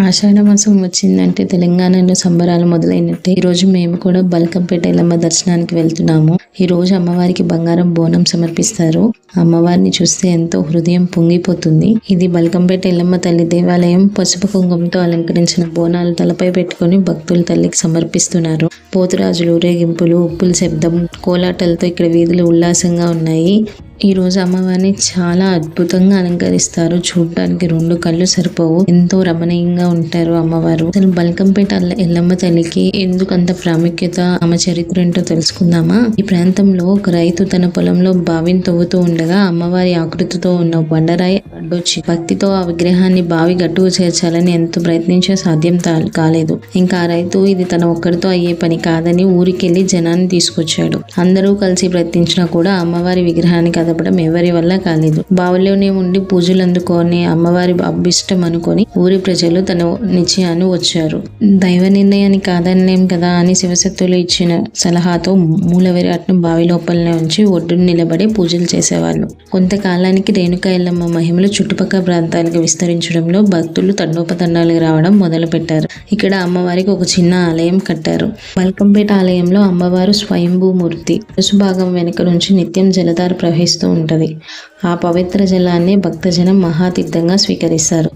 ఆషాఢ మాసం వచ్చిందంటే తెలంగాణలో సంబరాలు మొదలైనట్టే. ఈ రోజు మేము కూడా బల్కంపేట ఎల్లమ్మ దర్శనానికి వెళ్తున్నాము. ఈ రోజు అమ్మవారికి బంగారం బోనం సమర్పిస్తారు. అమ్మవారిని చూస్తే ఎంతో హృదయం పొంగిపోతుంది. ఇది బల్కంపేట ఎల్లమ్మ తల్లి దేవాలయం. పసుపు కుంకుమతో అలంకరించిన బోనాలు తలపై పెట్టుకుని భక్తులు తల్లికి సమర్పిస్తున్నారు. పోతురాజులు, ఊరేగింపులు, ఉప్పుల శబ్దం, కోలాటలతో ఇక్కడ వీధులు ఉల్లాసంగా ఉన్నాయి. ఈ రోజు అమ్మవారిని చాలా అద్భుతంగా అలంకరిస్తారు. చూడటానికి రెండు కళ్ళు సరిపోవు, ఎంతో రమణీయంగా ఉంటారు అమ్మవారు. అసలు బల్కంపేట ఎల్లమ్మ తల్లికి ఎందుకు అంత ప్రాముఖ్యత, ఆమె చరిత్ర ఏంటో తెలుసుకుందామా? ఈ ప్రాంతంలో ఒక రైతు తన పొలంలో బావిని తవ్వుతూ ఉండగా అమ్మవారి ఆకృతితో ఉన్న బండరాయి అడ్డొచ్చి భక్తితో ఆ విగ్రహాన్ని బావి గట్టుకు చేర్చాలని ఎంతో ప్రయత్నించే సాధ్యం కాలేదు. ఇంకా ఆ రైతు ఇది తన ఒక్కడితో అయ్యే పని కాదని ఊరికెళ్లి జనాన్ని తీసుకొచ్చాడు. అందరూ కలిసి ప్రయత్నించినా కూడా అమ్మవారి విగ్రహానికి కదపడం ఎవరి వల్ల కాలేదు. బావిలోనే ఉండి పూజలు అందుకొని అమ్మవారి అభిష్టం అనుకొని ఊరి ప్రజలు తన నిశ్చయాన్ని వచ్చారు. దైవ నిర్ణయాన్ని కాదనలేం కదా అని శివశక్తులు ఇచ్చిన సలహాతో మూలవిరాట్ను బావి లోపలనే ఉంచి ఒడ్డును నిలబడి పూజలు చేసేవాళ్ళు. కొంతకాలానికి రేణుకా ఎల్లమ్మ మహిమలు చుట్టుపక్కల ప్రాంతాలకు విస్తరించడంలో భక్తులు తండోపతండాలకు రావడం మొదలు పెట్టారు. ఇక్కడ అమ్మవారికి ఒక చిన్న ఆలయం కట్టారు. బల్కంపేట ఆలయంలో అమ్మవారు స్వయంభూమూర్తి. భాగం వెనుక నుంచి నిత్యం జలధార ప్రవహిస్తూ ఉంటది. ఆ పవిత్ర జలాన్ని భక్తజనం మహాతీర్థంగా స్వీకరిస్తారు.